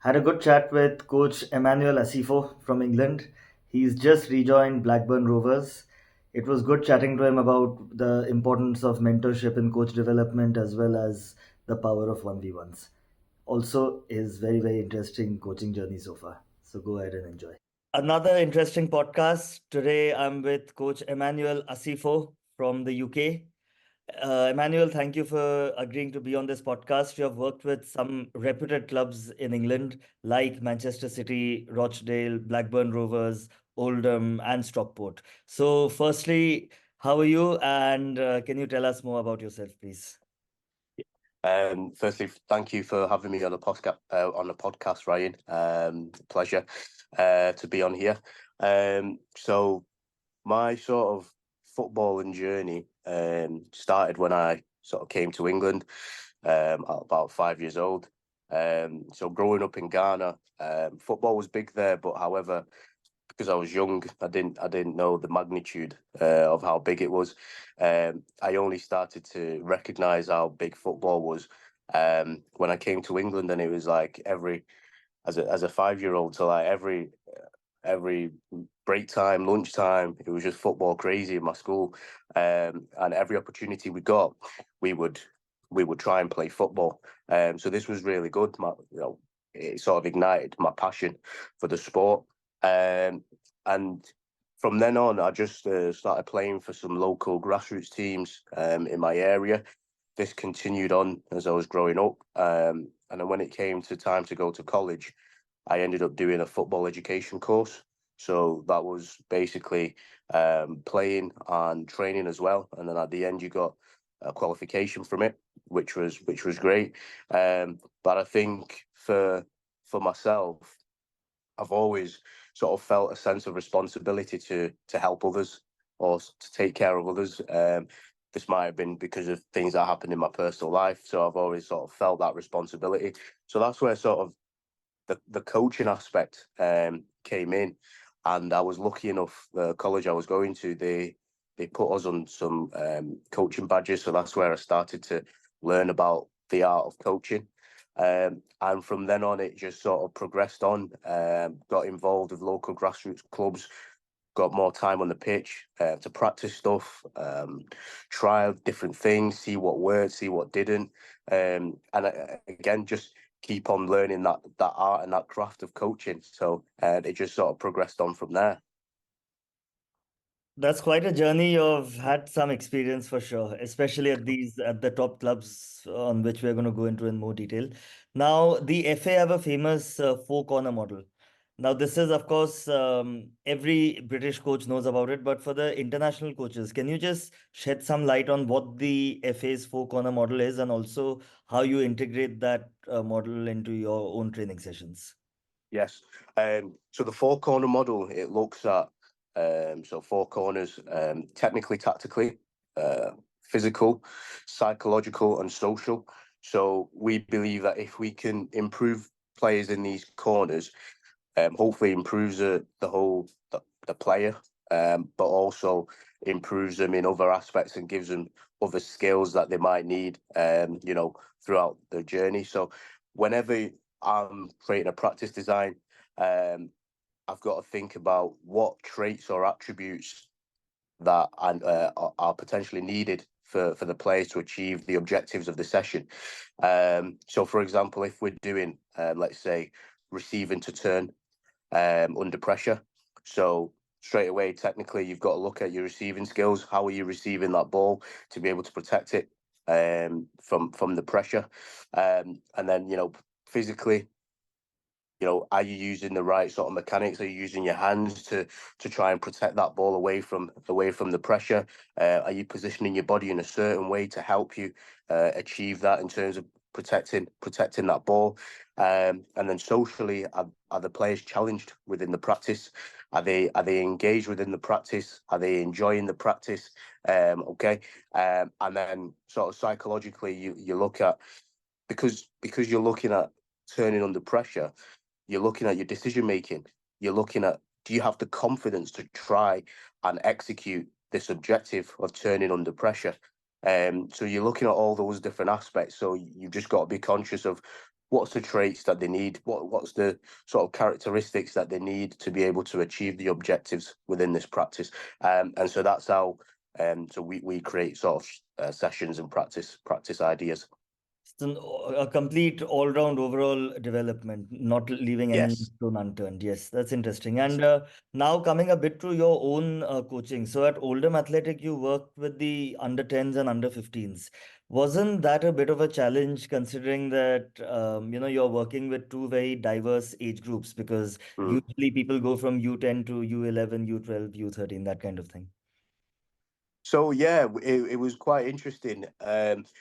Had a good chat with Coach Emmanuel Asifo from England. He's just rejoined Blackburn Rovers. It was good chatting to him about the importance of mentorship in coach development as well as the power of 1v1s. Also, his very, very interesting coaching journey so far. So go ahead and enjoy. Another interesting podcast. Today I'm with Coach Emmanuel Asifo from the UK. Emmanuel, thank you for agreeing to be on this podcast. You have worked with some reputed clubs in England like Manchester City, Rochdale, Blackburn Rovers, Oldham, and Stockport. So, firstly, how are you? And can you tell us more about yourself, please? Firstly, thank you for having me on the podcast, Ryan. Pleasure to be on here. So my sort of footballing journey started when I sort of came to England at about 5 years old. So growing up in Ghana, football was big there, but however, because I was young, I didn't know the magnitude of how big it was. I only started to recognise how big football was when I came to England, and it was like as a 5 year old, so like every break time, lunchtime, it was just football crazy in my school, and every opportunity we got, we would we would try and play football. So this was really good. It sort of ignited my passion for the sport. And from then on, I just started playing for some local grassroots teams in my area. This continued on as I was growing up. And then when it came to time to go to college, I ended up doing a football education course. So that was basically playing and training as well. And then at the end, you got a qualification from it, which was great. But I think for myself, I've always sort of felt a sense of responsibility to help others or to take care of others. This might have been because of things that happened in my personal life, so I've always sort of felt that responsibility. So that's where sort of the coaching aspect came in, and I was lucky enough. The college I was going to, they put us on some coaching badges, so that's where I started to learn about the art of coaching. And from then on, it just sort of progressed on. Got involved with local grassroots clubs, got more time on the pitch to practice stuff, try different things, see what worked, see what didn't, and again, just keep on learning that art and that craft of coaching. So it just sort of progressed on from there. That's quite a journey. You've had some experience for sure, especially at the top clubs on which we're going to go into in more detail. Now, the FA have a famous four corner model. Now, this is, of course, every British coach knows about it, but for the international coaches, can you just shed some light on what the FA's four corner model is and also how you integrate that model into your own training sessions? Yes. So the four corner model, it looks at so four corners, technically, tactically, uh, physical, psychological, and social. So we believe that if we can improve players in these corners, hopefully improves the player, but also improves them in other aspects and gives them other skills that they might need, throughout their journey. So whenever I'm creating a practice design, um, I've got to think about what traits or attributes that are potentially needed for the players to achieve the objectives of the session. So, for example, if we're doing, let's say, receiving to turn under pressure. So straight away, technically, you've got to look at your receiving skills. How are you receiving that ball to be able to protect it from the pressure? And then physically, are you using the right sort of mechanics? Are you using your hands to try and protect that ball away from the pressure? Are you positioning your body in a certain way to help you achieve that in terms of protecting that ball? And then socially, are the players challenged within the practice? Are they engaged within the practice? Are they enjoying the practice? Okay, and then sort of psychologically, you look at, because you're looking at turning under pressure, you're looking at your decision making. You're looking at, do you have the confidence to try and execute this objective of turning under pressure? So you're looking at all those different aspects. So you've just got to be conscious of what's the traits that they need, what's the sort of characteristics that they need to be able to achieve the objectives within this practice. And so that's how so we create sort of sessions and practice ideas. It's a complete all-round overall development, not leaving any Yes. stone unturned. Yes, that's interesting. And now coming a bit to your own coaching. So at Oldham Athletic, you worked with the under 10s and under 15s. Wasn't that a bit of a challenge considering that you're working with two very diverse age groups because Mm. usually people go from U10 to U11, U12, U13, that kind of thing. So yeah, it was quite interesting.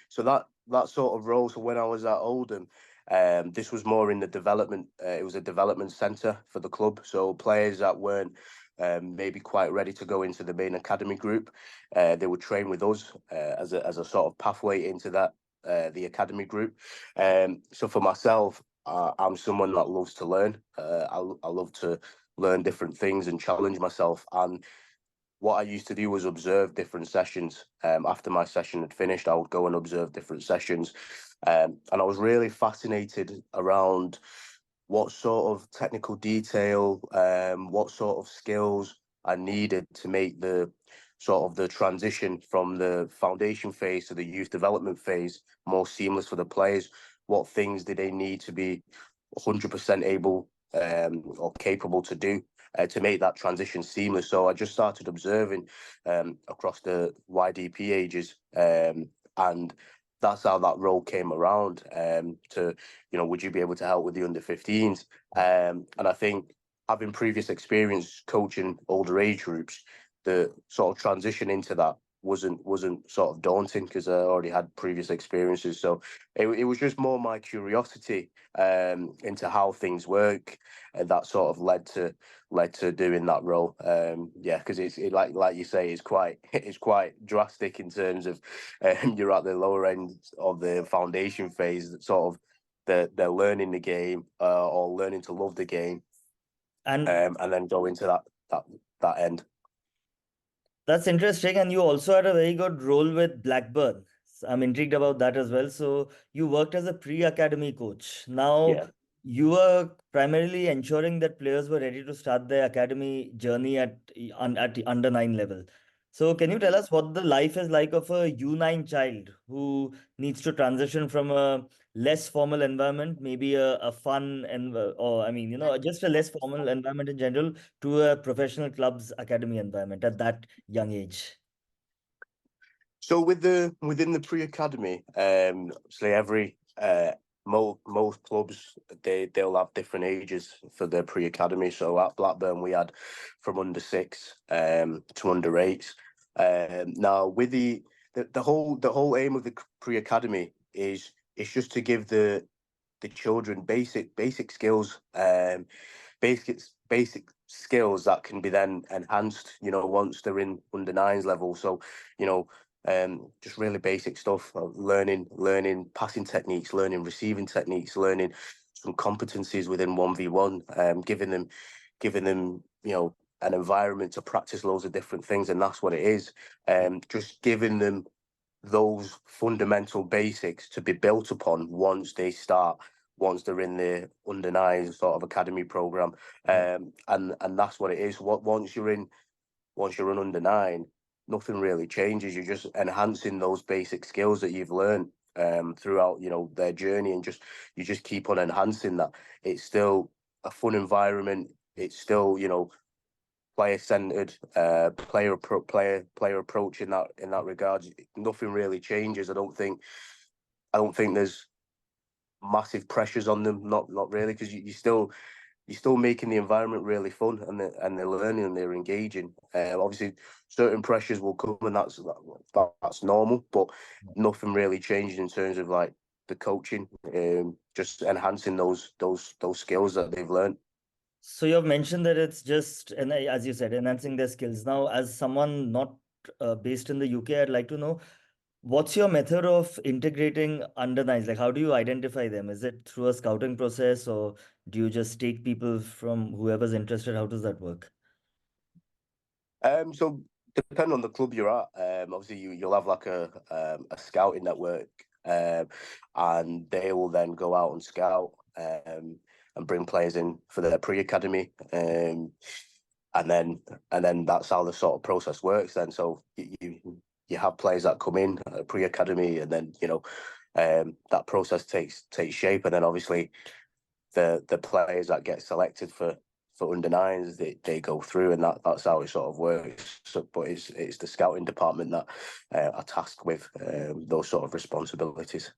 So that sort of role. So when I was at Oldham, this was more in the development. It was a development centre for the club. So players that weren't maybe quite ready to go into the main academy group, they would train with us as a sort of pathway into that the academy group. So for myself, I'm someone that loves to learn. I love to learn different things and challenge myself. And what I used to do was observe different sessions. After my session had finished, I would go and observe different sessions. And I was really fascinated around what sort of technical detail, what sort of skills I needed to make the sort of the transition from the foundation phase to the youth development phase more seamless for the players. What things did they need to be 100% able or capable to do to make that transition seamless? So I just started observing across the YDP ages, and that's how that role came around. To would you be able to help with the under 15s? And I think having previous experience coaching older age groups, the sort of transition into that wasn't sort of daunting because I already had previous experiences. So it was just more my curiosity into how things work, and that sort of led to doing that role. Yeah, because like you say, it's quite it's quite drastic in terms of you're at the lower end of the foundation phase, sort of they're learning the game or learning to love the game, And and then go into that end. that's interesting. And you also had a very good role with Blackburn. So I'm intrigued about that as well. So you worked as a pre-academy coach. Now Yeah. you were primarily ensuring that players were ready to start their academy journey at the under 9 level. So can you tell us what the life is like of a U9 child who needs to transition from a less formal environment, maybe a fun and or I mean, just a less formal environment in general to a professional club's academy environment at that young age? So within the pre-academy, obviously every most clubs they'll have different ages for their pre-academy. So at Blackburn we had from under six to under eights. Now with the whole aim of the pre-academy is just to give the children basic skills, basic skills that can be then enhanced, once they're in under nines level. So, you know, just really basic stuff, learning passing techniques, learning receiving techniques, learning some competencies within 1v1, giving them, an environment to practice loads of different things, and that's what it is. Just giving them those fundamental basics to be built upon once they're in the under nine sort of academy program. And that's what it is. Once you're in under nine, nothing really changes. You're just enhancing those basic skills that you've learned throughout their journey, and you just keep on enhancing that. It's still a fun environment. It's still player centered, player approach in that regard. Nothing really changes. I don't think there's massive pressures on them. Not really, because you're still making the environment really fun, and they're learning and they're engaging. Obviously, certain pressures will come, and that's normal. But nothing really changes in terms of like the coaching, just enhancing those skills that they've learned. So you have mentioned that it's just, and as you said, enhancing their skills. Now, as someone not based in the UK, I'd like to know what's your method of integrating under nines? Like, how do you identify them? Is it through a scouting process, or do you just take people from whoever's interested? How does that work? So depending on the club you're at, obviously you'll have like a scouting network and they will then go out and scout and bring players in for their pre-academy, and then that's how the sort of process works. Then, so you have players that come in pre-academy, and then that process takes shape, and then obviously the players that get selected for under nines, they go through, and that's how it sort of works. So, but it's the scouting department that are tasked with those sort of responsibilities.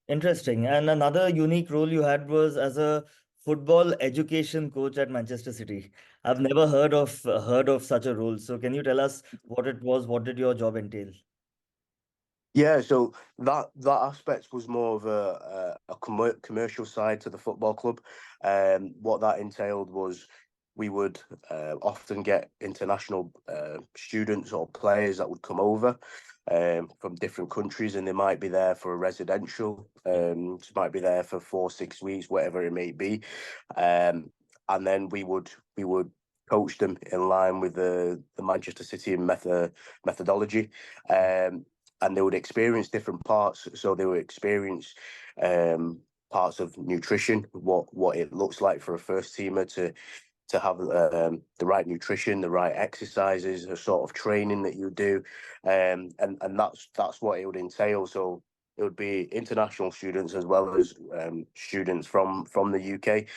Interesting. And another unique role you had was as a football education coach at Manchester City. I've never heard of such a role. So can you tell us what it was? What did your job entail? Yeah, so that aspect was more of a commercial side to the football club. What that entailed was we would often get international students or players that would come over from different countries, and they might be there for a residential. Might be there for 4 6 weeks, whatever it may be, and then we would coach them in line with the Manchester City methodology. And they would experience different parts. So they would experience parts of nutrition, what it looks like for a first teamer to have the right nutrition, the right exercises, the sort of training that you do, and that's what it would entail. So it would be international students as well as students from the UK.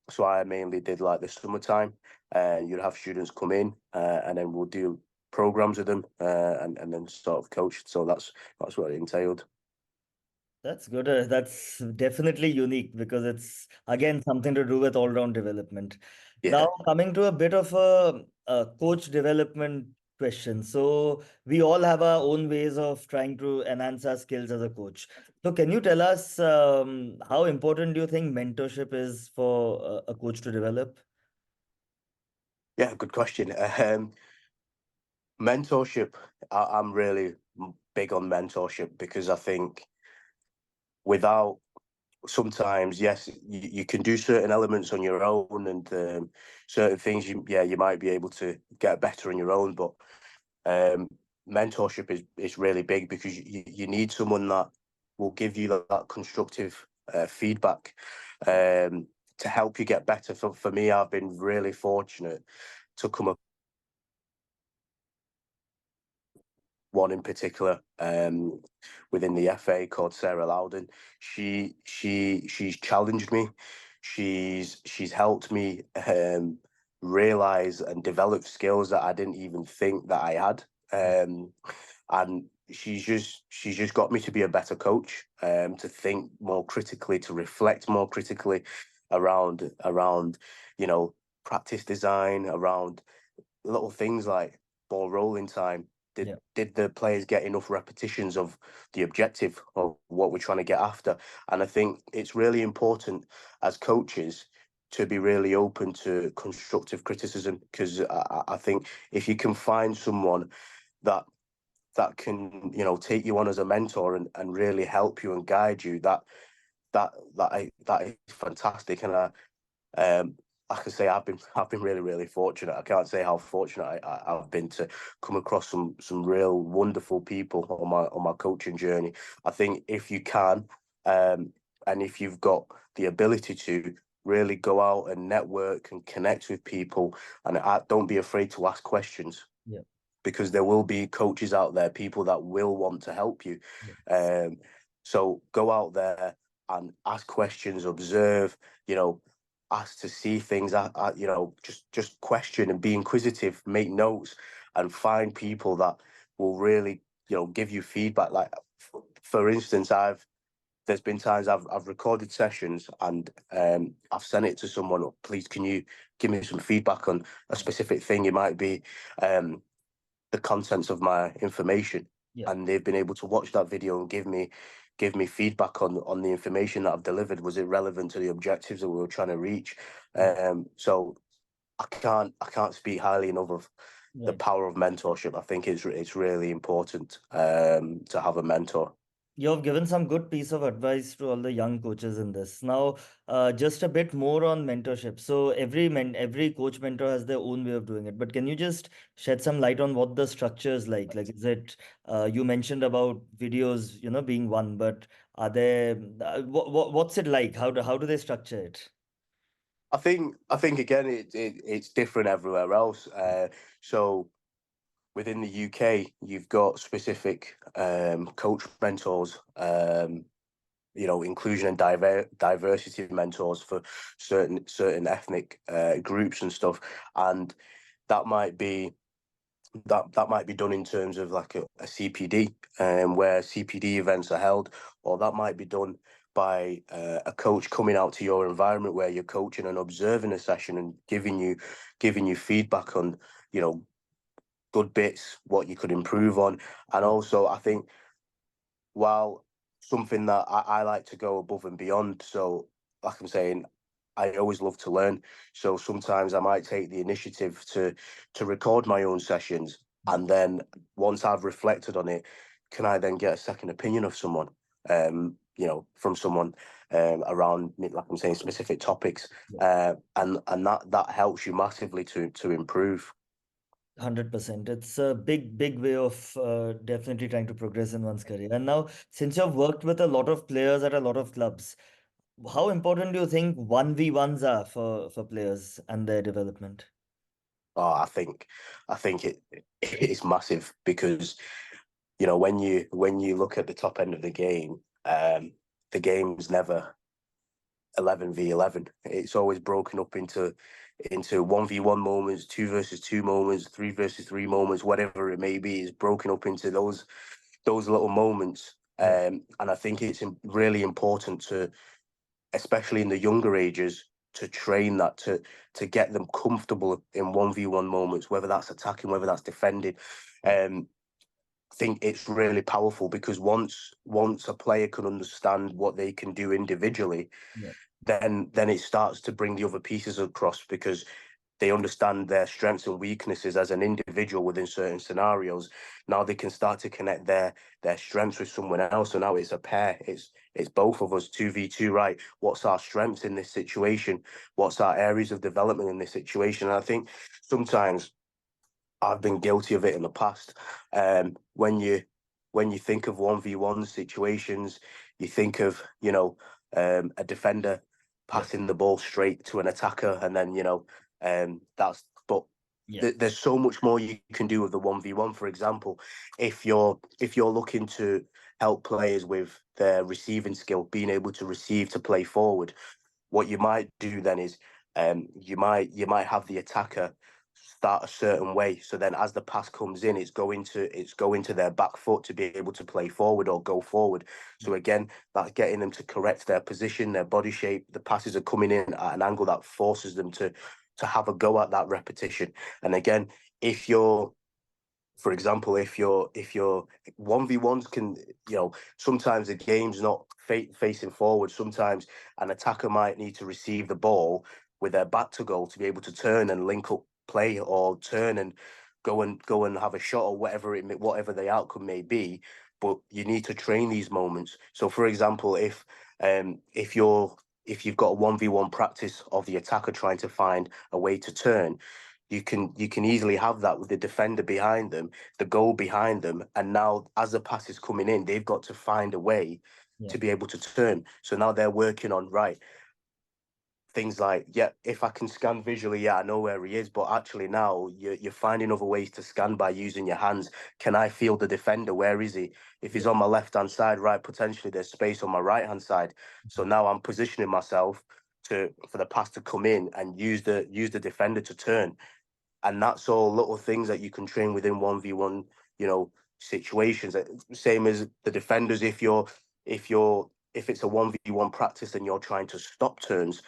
So I mainly did like the summertime. You'd have students come in, and then we'll do programs with them, and then sort of coached. So that's what it entailed. That's good. That's definitely unique because it's again something to do with all-round development. Now, Yeah. coming to a bit of a coach development question. So, we all have our own ways of trying to enhance our skills as a coach. So, can you tell us how important do you think mentorship is for a coach to develop? Yeah, good question. Mentorship, I'm really big on mentorship because I think without sometimes, yes, you can do certain elements on your own, and certain things you might be able to get better on your own, but um, mentorship is really big because you need someone that will give you that constructive feedback to help you get better. For me, I've been really fortunate to come one in particular within the FA called Sarah Loudon. She's challenged me. She's helped me realize and develop skills that I didn't even think that I had. And she's just got me to be a better coach, to think more critically, to reflect more critically around you know practice design, around little things like ball rolling time. Did Yeah, did the players get enough repetitions of the objective of what we're trying to get after? And I think it's really important as coaches to be really open to constructive criticism, because I think if you can find someone that can take you on as a mentor and really help you and guide you, that is fantastic. And um, I can say I've been really really fortunate. I can't say how fortunate I've been to come across some real wonderful people on my coaching journey. I think if you can, and if you've got the ability to really go out and network and connect with people, and don't be afraid to ask questions, yeah, because there will be coaches out there, people that will want to help you. yeah, Um, so go out there and ask questions, observe, you know, ask to see things, just question and be inquisitive, make notes, and find people that will really, give you feedback. Like, for instance, there's been times I've recorded sessions, and I've sent it to someone. "Oh, please, can you give me some feedback on a yeah, specific thing?" It might be the contents of my information, yeah, and they've been able to watch that video and give me feedback on the information that I've delivered. Was it relevant to the objectives that we were trying to reach? yeah. So I can't speak highly enough of the Right. power of mentorship. I think it's really important to have a mentor. You've given some good piece of advice to all the young coaches in this. Now, just a bit more on mentorship. So every coach mentor has their own way of doing it. But can you just shed some light on what the structure is like? Like, is it you mentioned about videos, being one, but are there what's it like? How do they structure it? I think again it's different everywhere else. So within the UK, you've got specific coach mentors, inclusion and diversity mentors for certain ethnic groups and stuff, and that might be that might be done in terms of like a CPD, where CPD events are held, or that might be done by a coach coming out to your environment where you're coaching and observing a session and giving you feedback on you know good bits, what you could improve on, and Yeah, also I think while something that I like to go above and beyond. So, like I'm saying, I always love to learn. So sometimes I might take the initiative to record my own sessions, yeah, and then once I've reflected on it, can I then get a second opinion of someone? From someone around, like I'm saying, specific topics, yeah. and that helps you massively to improve. 100%. It's a big way of definitely trying to progress in one's career. And now, since you've worked with a lot of players at a lot of clubs, how important do you think 1v1s are for players and their development? Oh, I think it's massive because when you look at the top end of the game's never 11v11. It's always broken up into 1v1 moments, 2 versus 2 moments, 3 versus 3 moments, whatever it may be, is broken up into those little moments. Yeah, And I think it's really important to, especially in the younger ages, to train that to get them comfortable in 1v1 moments, whether that's attacking, whether that's defending. yeah, Um, think it's really powerful because once a player can understand what they can do individually, yeah, then it starts to bring the other pieces across because they understand their strengths and weaknesses as an individual within certain scenarios. Now they can start to connect their strengths with someone else. So now it's a pair. It's both of us 2v2, right? What's our strengths in this situation? What's our areas of development in this situation? And I think sometimes I've been guilty of it in the past. When you think of 1v1 situations, you think of a defender yeah, passing the ball straight to an attacker, and then that's but. yeah, There's so much more you can do with the 1v1. For example, if you're looking to help players with their receiving skill, being able to receive to play forward, what you might do then is you might have the attacker start a certain way. So then as the pass comes in, it's going to their back foot to be able to play forward or go forward. So again, that's getting them to correct their position, their body shape. The passes are coming in at an angle that forces them to have a go at that repetition. And again, if you're for example, if you're 1v1s can sometimes the game's not facing forward. Sometimes an attacker might need to receive the ball with their back to goal to be able to turn and link up play or turn and go and have a shot or whatever the outcome may be. But you need to train these moments. So, for example, if you've got a 1v1 practice of the attacker trying to find a way to turn, you can easily have that with the defender behind them, the goal behind them, and now as the pass is coming in, they've got to find a way yeah, to be able to turn. So now they're working on right things like, yeah, if I can scan visually, yeah, I know where he is, but actually now you're finding other ways to scan by using your hands. Can I feel the defender? Where is he? If he's yeah, on my left hand side, right, potentially there's space on my right hand side. So now I'm positioning myself for the pass to come in and use the defender to turn. And that's all little things that you can train within 1v1 situations. Same as the defenders. If it's a 1v1 practice and you're trying to stop turns,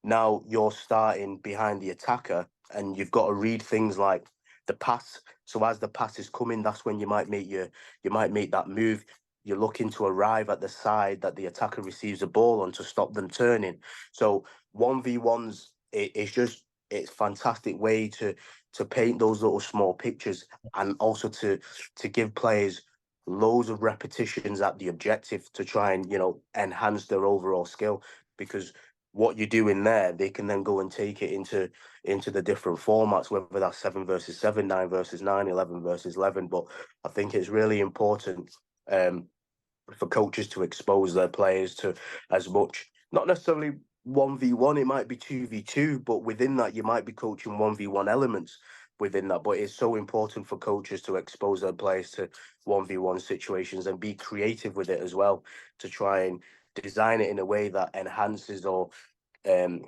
now you're starting behind the attacker and you've got to read things like the pass. So as the pass is coming, that's when you might make that move. You're looking to arrive at the side that the attacker receives the ball on to stop them turning. So 1v1s, it's fantastic way to paint those little small pictures and also to give players loads of repetitions at the objective to try and, enhance their overall skill. Because what you do in there, they can then go and take it into the different formats, whether that's 7 versus 7, 9 versus 9, 11 versus 11. But I think it's really important for coaches to expose their players to as much, not necessarily 1v1, it might be 2v2, but within that, you might be coaching 1v1 elements within that. But it's so important for coaches to expose their players to 1v1 situations and be creative with it as well, to try and design it in a way that enhances or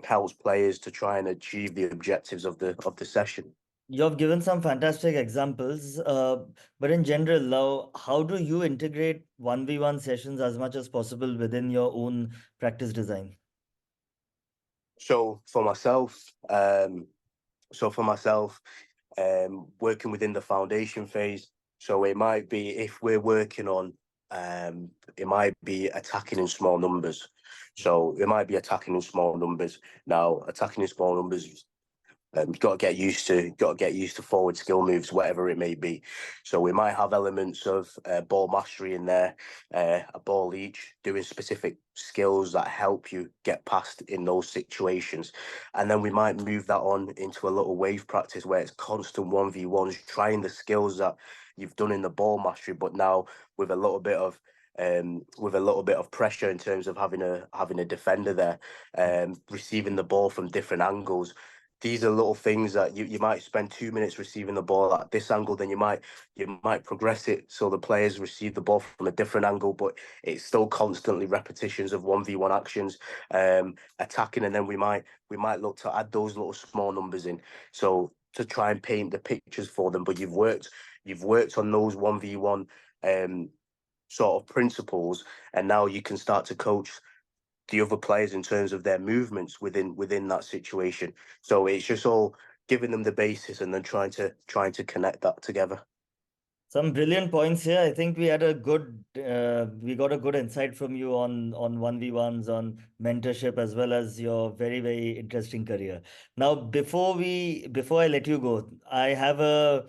helps players to try and achieve the objectives of the session. You've given some fantastic examples, but in general, now, how do you integrate 1v1 sessions as much as possible within your own practice design? So for myself, working within the foundation phase. So it might be if we're working on, it might be attacking in small numbers. So it might be attacking in small numbers. Now, attacking in small numbers, you've got to get used to forward skill moves, whatever it may be. So we might have elements of ball mastery in there, a ball each, doing specific skills that help you get past in those situations, and then we might move that on into a little wave practice where it's constant 1v1s, trying the skills that you've done in the ball mastery, but now with a little bit of pressure in terms of having a defender there, receiving the ball from different angles. These are little things that you might spend 2 minutes receiving the ball at this angle, then you might progress it so the players receive the ball from a different angle, but it's still constantly repetitions of 1v1 actions, attacking, and then we might look to add those little small numbers in, so to try and paint the pictures for them. But you've worked on those 1v1 sort of principles, and now you can start to coach the other players in terms of their movements within that situation. So it's just all giving them the basis and then trying to connect that together. Some brilliant points here. I think we got a good insight from you on 1v1s, on mentorship, as well as your very, very interesting career. Now, before I let you go, I have a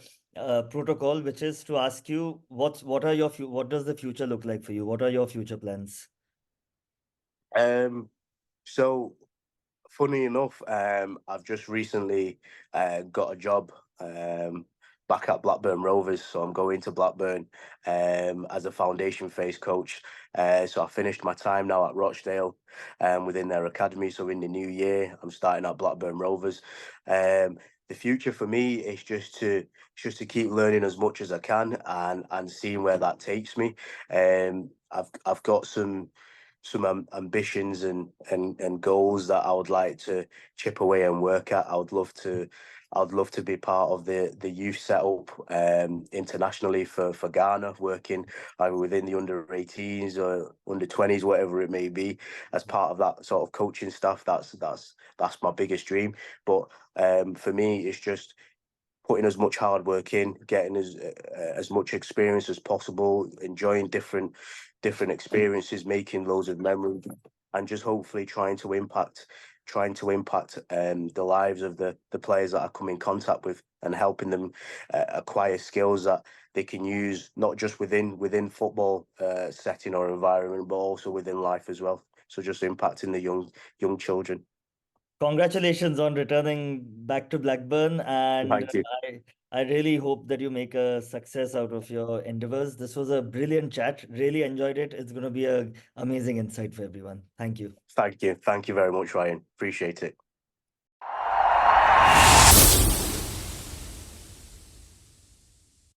protocol, which is to ask you what does the future look like for you? What are your future plans? So funny enough, I've just recently got a job back at Blackburn Rovers. So I'm going to Blackburn as a foundation phase coach. So I finished my time now at Rochdale within their academy. So in the new year, I'm starting at Blackburn Rovers. The future for me is just to keep learning as much as I can and seeing where that takes me. I've got some ambitions and goals that I would like to chip away and work at. I'd love to be part of the youth setup internationally for Ghana, working either within the under 18s or under 20s, whatever it may be, as part of that sort of coaching staff. That's my biggest dream. But for me, it's just putting as much hard work in, getting as much experience as possible, enjoying different experiences, making loads of memories, and just hopefully trying to impact the lives of the players that I come in contact with, and helping them acquire skills that they can use not just within football setting or environment, but also within life as well. So just impacting the young children. Congratulations on returning back to Blackburn, and Thank you. I really hope that you make a success out of your endeavors. This was a brilliant chat. Really enjoyed it. It's going to be an amazing insight for everyone. Thank you. Thank you. Thank you very much, Ryan. Appreciate it.